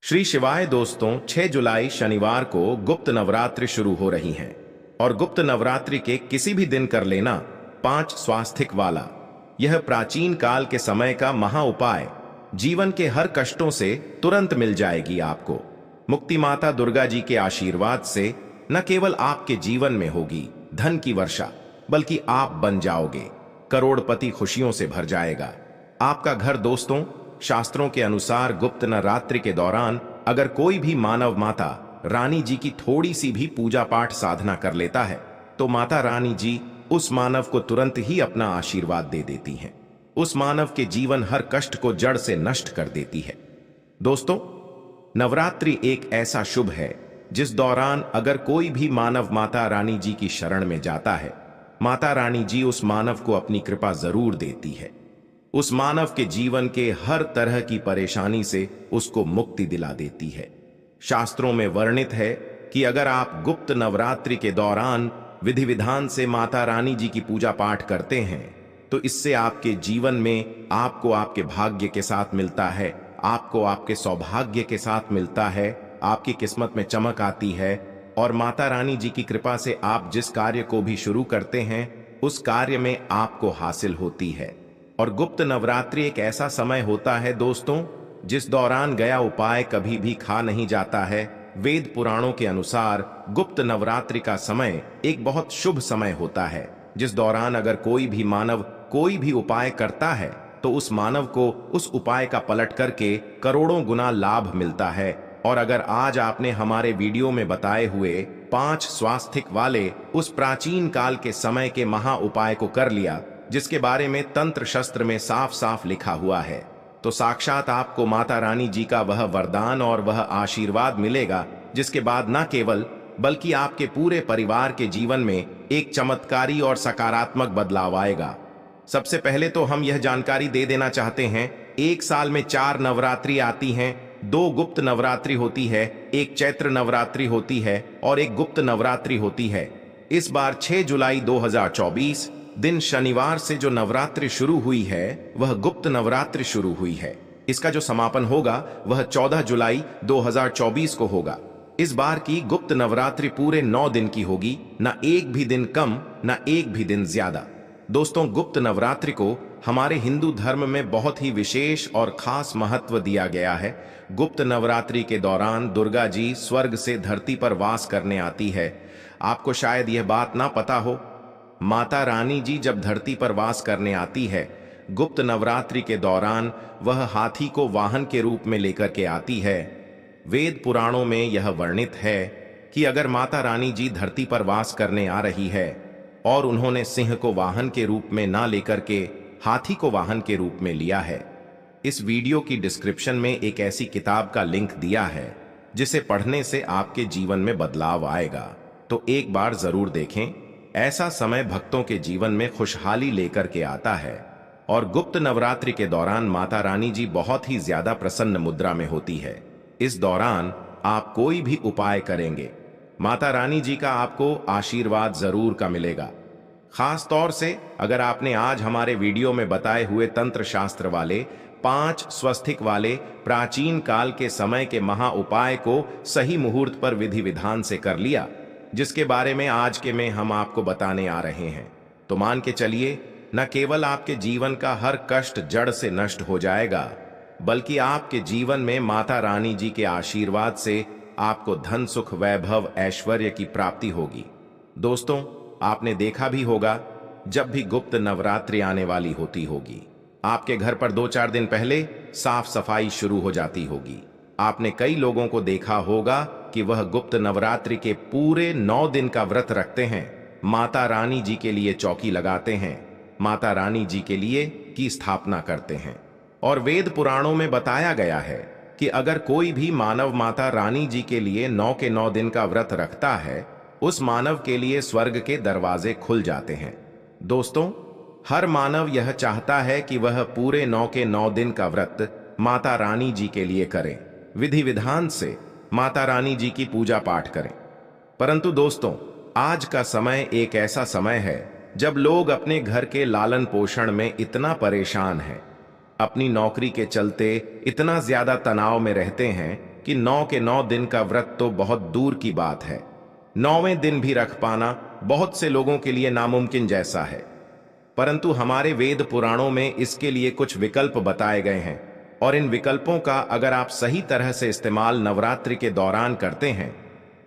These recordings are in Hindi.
श्री शिवाय दोस्तों, 6 जुलाई शनिवार को गुप्त नवरात्रि शुरू हो रही हैं और गुप्त नवरात्रि के किसी भी दिन कर लेना 5 स्वास्थिक वाला यह प्राचीन काल के समय का महा उपाय जीवन के हर कष्टों से तुरंत मिल जाएगी आपको। मुक्ति माता दुर्गा जी के आशीर्वाद से न केवल आपके जीवन में होगी धन की वर्षा, बल्कि आप बन जाओगे करोड़पति, खुशियों से भर जाएगा आपका घर। दोस्तों, शास्त्रों के अनुसार गुप्त नवरात्रि के दौरान अगर कोई भी मानव माता रानी जी की थोड़ी सी भी पूजा पाठ साधना कर लेता है तो माता रानी जी उस मानव को तुरंत ही अपना आशीर्वाद दे देती हैं। उस मानव के जीवन हर कष्ट को जड़ से नष्ट कर देती है। दोस्तों, नवरात्रि एक ऐसा शुभ है जिस दौरान अगर कोई भी मानव माता रानी जी की शरण में जाता है, माता रानी जी उस मानव को अपनी कृपा जरूर देती है। उस मानव के जीवन के हर तरह की परेशानी से उसको मुक्ति दिला देती है। शास्त्रों में वर्णित है कि अगर आप गुप्त नवरात्रि के दौरान विधि विधान से माता रानी जी की पूजा पाठ करते हैं तो इससे आपके जीवन में आपको आपके भाग्य के साथ मिलता है, आपको आपके सौभाग्य के साथ मिलता है, आपकी किस्मत में चमक आती है और माता रानी जी की कृपा से आप जिस कार्य को भी शुरू करते हैं उस कार्य में आपको हासिल होती है। और गुप्त नवरात्रि एक ऐसा समय होता है दोस्तों जिस दौरान गया उपाय कभी भी खा नहीं जाता है। वेद पुराणों के अनुसार गुप्त नवरात्रि का समय एक बहुत शुभ समय होता है जिस दौरान अगर कोई भी मानव कोई भी उपाय करता है तो उस मानव को उस उपाय का पलट करके करोड़ों गुना लाभ मिलता है। और अगर आज आपने हमारे वीडियो में बताए हुए 5 स्वास्थिक वाले उस प्राचीन काल के समय के महा उपाय को कर लिया जिसके बारे में तंत्र शस्त्र में साफ साफ लिखा हुआ है, तो साक्षात आपको माता रानी जी का वह वरदान और वह आशीर्वाद मिलेगा जिसके बाद न केवल बल्कि आपके पूरे परिवार के जीवन में एक चमत्कारी और सकारात्मक बदलाव आएगा। सबसे पहले तो हम यह जानकारी दे देना चाहते हैं, एक साल में 4 नवरात्रि आती हैं, 2 गुप्त नवरात्रि होती है, एक चैत्र नवरात्रि होती है और एक गुप्त नवरात्रि होती है। इस बार 6 जुलाई 2024 दिन शनिवार से जो नवरात्रि शुरू हुई है वह गुप्त नवरात्रि शुरू हुई है। इसका जो समापन होगा वह 14 जुलाई 2024 को होगा। इस बार की गुप्त नवरात्रि पूरे 9 दिन की होगी, न एक भी दिन कम न एक भी दिन ज्यादा। दोस्तों, गुप्त नवरात्रि को हमारे हिंदू धर्म में बहुत ही विशेष और खास महत्व दिया गया है। गुप्त नवरात्रि के दौरान दुर्गा जी स्वर्ग से धरती पर वास करने आती है। आपको शायद यह बात ना पता हो, माता रानी जी जब धरती पर वास करने आती है गुप्त नवरात्रि के दौरान वह हाथी को वाहन के रूप में लेकर के आती है। वेद पुराणों में यह वर्णित है कि अगर माता रानी जी धरती पर वास करने आ रही है और उन्होंने सिंह को वाहन के रूप में ना लेकर के हाथी को वाहन के रूप में लिया है, इस वीडियो की डिस्क्रिप्शन में एक ऐसी किताब का लिंक दिया है जिसे पढ़ने से आपके जीवन में बदलाव आएगा, तो एक बार जरूर देखें। ऐसा समय भक्तों के जीवन में खुशहाली लेकर के आता है और गुप्त नवरात्रि के दौरान माता रानी जी बहुत ही ज्यादा प्रसन्न मुद्रा में होती है। इस दौरान आप कोई भी उपाय करेंगे, माता रानी जी का आपको आशीर्वाद जरूर का मिलेगा। खास तौर से अगर आपने आज हमारे वीडियो में बताए हुए तंत्र शास्त्र वाले 5 स्वस्तिक वाले प्राचीन काल के समय के महा उपाय को सही मुहूर्त पर विधि विधान से कर लिया, जिसके बारे में आज के में हम आपको बताने आ रहे हैं, तो मान के चलिए न केवल आपके जीवन का हर कष्ट जड़ से नष्ट हो जाएगा, बल्कि आपके जीवन में माता रानी जी के आशीर्वाद से आपको धन, सुख, वैभव, ऐश्वर्य की प्राप्ति होगी। दोस्तों, आपने देखा भी होगा जब भी गुप्त नवरात्रि आने वाली होती होगी आपके घर पर 2-4 दिन पहले साफ सफाई शुरू हो जाती होगी। आपने कई लोगों को देखा होगा कि वह गुप्त नवरात्रि के पूरे 9 दिन का व्रत रखते हैं, माता रानी जी के लिए चौकी लगाते हैं, माता रानी जी के लिए की स्थापना करते हैं। और वेद पुराणों में बताया गया है कि अगर कोई भी मानव माता रानी जी के लिए 9 के 9 दिन का व्रत रखता है उस मानव के लिए स्वर्ग के दरवाजे खुल जाते हैं। दोस्तों, हर मानव यह चाहता है कि वह पूरे 9 के 9 दिन का व्रत माता रानी जी के लिए करे, विधि विधान से माता रानी जी की पूजा पाठ करें। परंतु दोस्तों, आज का समय एक ऐसा समय है जब लोग अपने घर के लालन पोषण में इतना परेशान हैं, अपनी नौकरी के चलते इतना ज्यादा तनाव में रहते हैं कि 9 के 9 दिन का व्रत तो बहुत दूर की बात है, 9वें दिन भी रख पाना बहुत से लोगों के लिए नामुमकिन जैसा है। परंतु हमारे वेद पुराणों में इसके लिए कुछ विकल्प बताए गए हैं, और इन विकल्पों का अगर आप सही तरह से इस्तेमाल नवरात्रि के दौरान करते हैं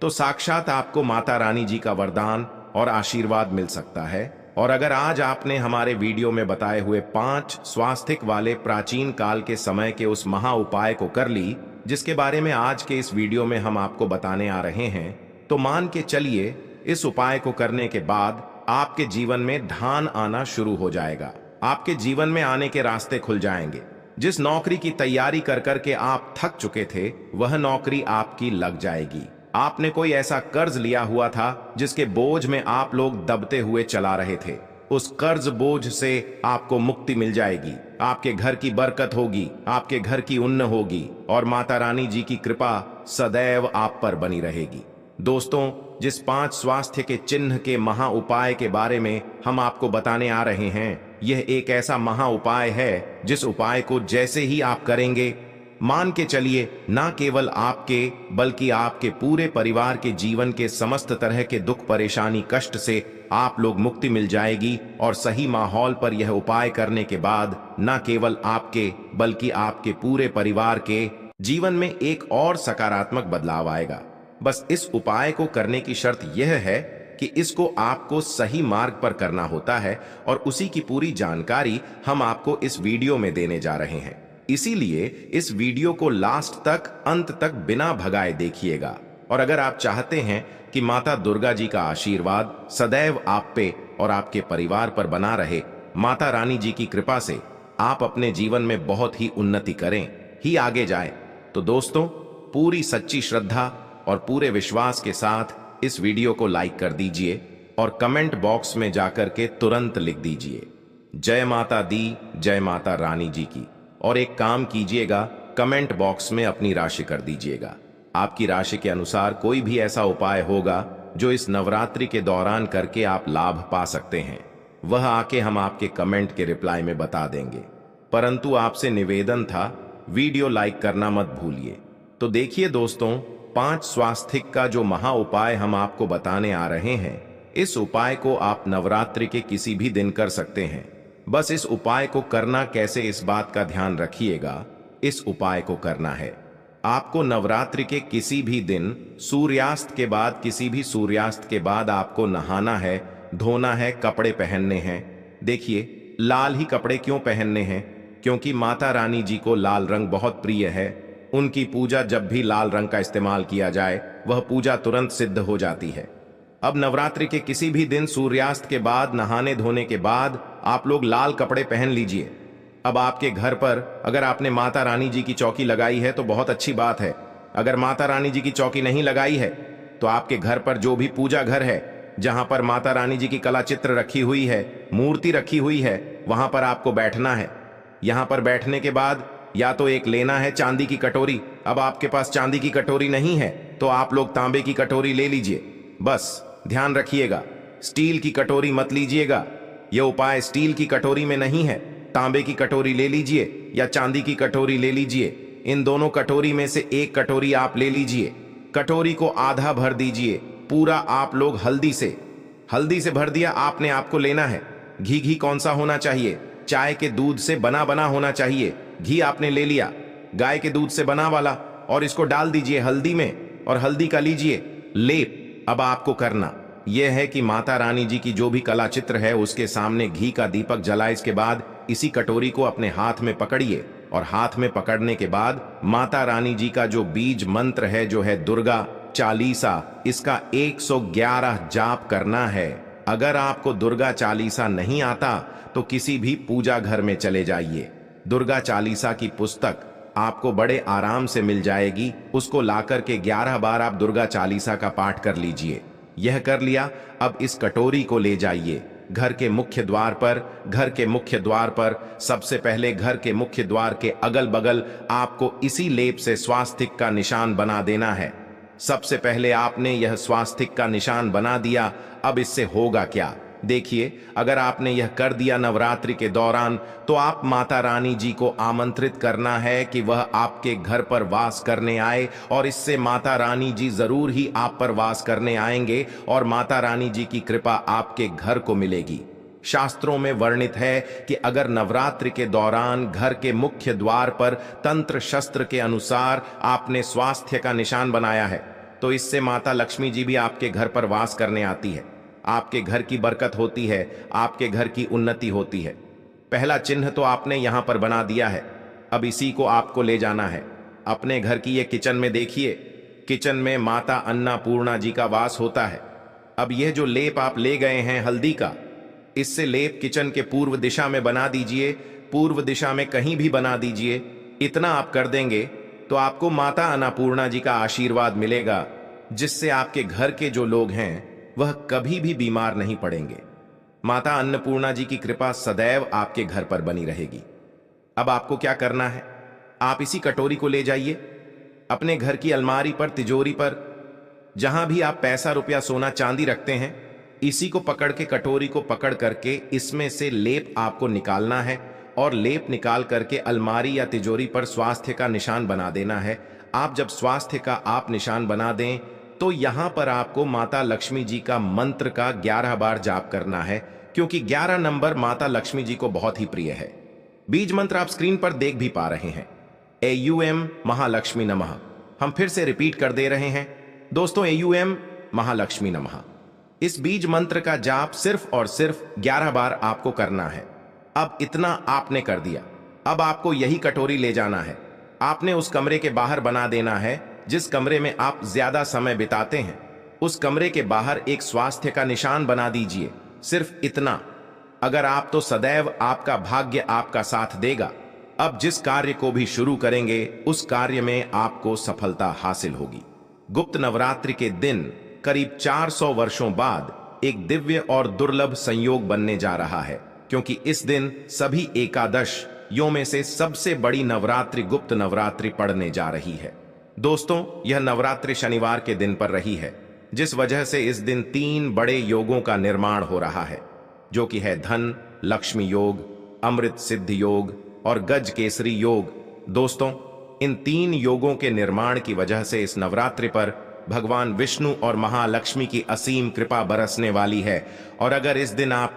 तो साक्षात आपको माता रानी जी का वरदान और आशीर्वाद मिल सकता है। और अगर आज आपने हमारे वीडियो में बताए हुए 5 स्वास्थिक वाले प्राचीन काल के समय के उस महा उपाय को कर ली, जिसके बारे में आज के इस वीडियो में हम आपको बताने आ रहे हैं, तो मान के चलिए इस उपाय को करने के बाद आपके जीवन में धान आना शुरू हो जाएगा। आपके जीवन में आने के रास्ते खुल जाएंगे। जिस नौकरी की तैयारी कर करके आप थक चुके थे, वह नौकरी आपकी लग जाएगी। आपने कोई ऐसा कर्ज लिया हुआ था जिसके बोझ में आप लोग दबते हुए चला रहे थे, उस कर्ज बोझ से आपको मुक्ति मिल जाएगी। आपके घर की बरकत होगी, आपके घर की उन्न होगी, और माता रानी जी की कृपा सदैव आप पर बनी रहेगी। दोस्तों, जिस 5 स्वास्थ्य के चिन्ह के महा उपाय के बारे में हम आपको बताने आ रहे हैं, यह एक ऐसा महा उपाय है जिस उपाय को जैसे ही आप करेंगे, मान के चलिए ना केवल आपके बल्कि आपके पूरे परिवार के जीवन के समस्त तरह के दुख परेशानी कष्ट से आप लोग मुक्ति मिल जाएगी। और सही माहौल पर यह उपाय करने के बाद ना केवल आपके बल्कि आपके पूरे परिवार के जीवन में एक और सकारात्मक बदलाव आएगा। बस इस उपाय को करने की शर्त यह है कि इसको आपको सही मार्ग पर करना होता है, और उसी की पूरी जानकारी हम आपको इस वीडियो में देने जा रहे हैं। इसीलिए इस वीडियो को लास्ट तक, अंत तक बिना भगाए देखिएगा। और अगर आप चाहते हैं कि माता दुर्गा जी का आशीर्वाद सदैव आप पे और आपके परिवार पर बना रहे, माता रानी जी की कृपा से आप अपने जीवन में बहुत ही उन्नति करें, ही आगे जाए, तो दोस्तों पूरी सच्ची श्रद्धा और पूरे विश्वास के साथ इस वीडियो को लाइक कर दीजिए और कमेंट बॉक्स में जाकर के तुरंत लिख दीजिए जय माता दी, जय माता रानी जी की। और एक काम कीजिएगा, कमेंट बॉक्स में अपनी राशि कर दीजिएगा। आपकी राशि के अनुसार कोई भी ऐसा उपाय होगा जो इस नवरात्रि के दौरान करके आप लाभ पा सकते हैं, वह आके हम आपके कमेंट के रिप्लाई में बता देंगे। परंतु आपसे निवेदन था, वीडियो लाइक करना मत भूलिए। तो देखिए दोस्तों, 5 स्वास्थिक का जो महा उपाय हम आपको बताने आ रहे हैं, इस उपाय को आप नवरात्रि के किसी भी दिन कर सकते हैं। बस इस उपाय को करना कैसे, इस बात का ध्यान रखिएगा। इस उपाय को करना है आपको नवरात्रि के किसी भी दिन सूर्यास्त के बाद, किसी भी सूर्यास्त के बाद आपको नहाना है, धोना है, कपड़े पहनने हैं। देखिए, लाल ही कपड़े क्यों पहनने हैं? क्योंकि माता रानी जी को लाल रंग बहुत प्रिय है। उनकी पूजा जब भी लाल रंग का इस्तेमाल किया जाए, वह पूजा तुरंत सिद्ध हो जाती है। अब नवरात्रि के किसी भी दिन सूर्यास्त के बाद, नहाने धोने के बाद आप लोग लाल कपड़े पहन लीजिए। अब आपके घर पर अगर आपने माता रानी जी की चौकी लगाई है तो बहुत अच्छी बात है। अगर माता रानी जी की चौकी नहीं लगाई है तो आपके घर पर जो भी पूजा घर है, जहां पर माता रानी जी की कला चित्र रखी हुई है, मूर्ति रखी हुई है, वहां पर आपको बैठना है। यहां पर बैठने के बाद या तो एक लेना है चांदी की कटोरी। अब आपके पास चांदी की कटोरी नहीं है तो आप लोग तांबे की कटोरी ले लीजिए। बस ध्यान रखिएगा, स्टील की कटोरी मत लीजिएगा। यह उपाय स्टील की कटोरी में नहीं है। तांबे की कटोरी ले लीजिए या चांदी की कटोरी ले लीजिए। इन दोनों कटोरी में से एक कटोरी आप ले लीजिए। कटोरी को आधा भर दीजिए। पूरा आप लोग हल्दी से भर दिया। आपने आपको लेना है घी कौन सा होना चाहिए? चाय के दूध से बना होना चाहिए। घी आपने ले लिया, गाय के दूध से बना वाला, और इसको डाल दीजिए हल्दी में, और हल्दी का लीजिए लेप। अब आपको करना यह है कि माता रानी जी की जो भी कला चित्र है उसके सामने घी का दीपक जलाए। इसके बाद इसी कटोरी को अपने हाथ में पकड़िए, और हाथ में पकड़ने के बाद माता रानी जी का जो बीज मंत्र है, जो है दुर्गा चालीसा, इसका 111 जाप करना है। अगर आपको दुर्गा चालीसा नहीं आता तो किसी भी पूजा घर में चले जाइए। दुर्गा चालीसा की पुस्तक आपको बड़े आराम से मिल जाएगी। उसको लाकर के 11 बार आप दुर्गा चालीसा का पाठ कर लीजिए। यह कर लिया, अब इस कटोरी को ले जाइए घर के मुख्य द्वार पर। सबसे पहले घर के मुख्य द्वार के अगल बगल आपको इसी लेप से स्वास्तिक का निशान बना देना है। सबसे पहले आपने यह स्वास्तिक का निशान बना दिया। अब इससे होगा क्या? देखिए, अगर आपने यह कर दिया नवरात्रि के दौरान, तो आप माता रानी जी को आमंत्रित करना है कि वह आपके घर पर वास करने आए, और इससे माता रानी जी जरूर ही आप पर वास करने आएंगे और माता रानी जी की कृपा आपके घर को मिलेगी। शास्त्रों में वर्णित है कि अगर नवरात्रि के दौरान घर के मुख्य द्वार पर तंत्र शस्त्र के अनुसार आपने स्वास्थ्य का निशान बनाया है, तो इससे माता लक्ष्मी जी भी आपके घर पर वास करने आती है, आपके घर की बरकत होती है, आपके घर की उन्नति होती है। पहला चिन्ह तो आपने यहां पर बना दिया है, अब इसी को आपको ले जाना है। अपने घर की ये किचन में देखिए, किचन में माता अन्नपूर्णा जी का वास होता है। अब यह जो लेप आप ले गए हैं हल्दी का, इससे लेप किचन के पूर्व दिशा में बना दीजिए, पूर्व दिशा में कहीं भी बना दीजिए। इतना आप कर देंगे तो आपको माता अन्नपूर्णा जी का आशीर्वाद मिलेगा, जिससे आपके घर के जो लोग हैं वह कभी भी बीमार नहीं पड़ेंगे। माता अन्नपूर्णा जी की कृपा सदैव आपके घर पर बनी रहेगी। अब आपको क्या करना है, आप इसी कटोरी को ले जाइए अपने घर की अलमारी पर, तिजोरी पर, जहां भी आप पैसा रुपया सोना चांदी रखते हैं, इसी को पकड़ के, कटोरी को पकड़ करके इसमें से लेप आपको निकालना है, और लेप निकाल करके अलमारी या तिजोरी पर स्वास्थ्य का निशान बना देना है। आप जब स्वास्थ्य का आप निशान बना दें, तो यहां पर आपको माता लक्ष्मी जी का मंत्र का 11 बार जाप करना है, क्योंकि 11 नंबर माता लक्ष्मी जी को बहुत ही प्रिय है। बीज मंत्र आप स्क्रीन पर देख भी पा रहे हैं, AUM महालक्ष्मी नमः। हम फिर से रिपीट कर दे रहे हैं दोस्तों, AUM महालक्ष्मी नमः। इस बीज मंत्र का जाप सिर्फ और सिर्फ 11 बार आपको करना है। अब इतना आपने कर दिया, अब आपको यही कटोरी ले जाना है, आपने उस कमरे के बाहर बना देना है जिस कमरे में आप ज्यादा समय बिताते हैं। उस कमरे के बाहर एक स्वास्थ्य का निशान बना दीजिए, सिर्फ इतना। अगर आप तो सदैव आपका भाग्य आपका साथ देगा। अब जिस कार्य को भी शुरू करेंगे, उस कार्य में आपको सफलता हासिल होगी। गुप्त नवरात्रि के दिन करीब 400 वर्षों बाद एक दिव्य और दुर्लभ संयोग बनने जा रहा है, क्योंकि इस दिन सभी एकादश यों में से सबसे बड़ी नवरात्रि गुप्त नवरात्रि पड़ने जा रही है। दोस्तों, यह नवरात्रि शनिवार के दिन पर रही है, जिस वजह से इस दिन 3 बड़े योगों का निर्माण हो रहा है, जो कि है धन लक्ष्मी योग, अमृत सिद्धि योग और गज केसरी योग। दोस्तों, इन 3 योगों के निर्माण की वजह से इस नवरात्रि पर भगवान विष्णु और महालक्ष्मी की असीम कृपा बरसने वाली है। और अगर इस दिन आप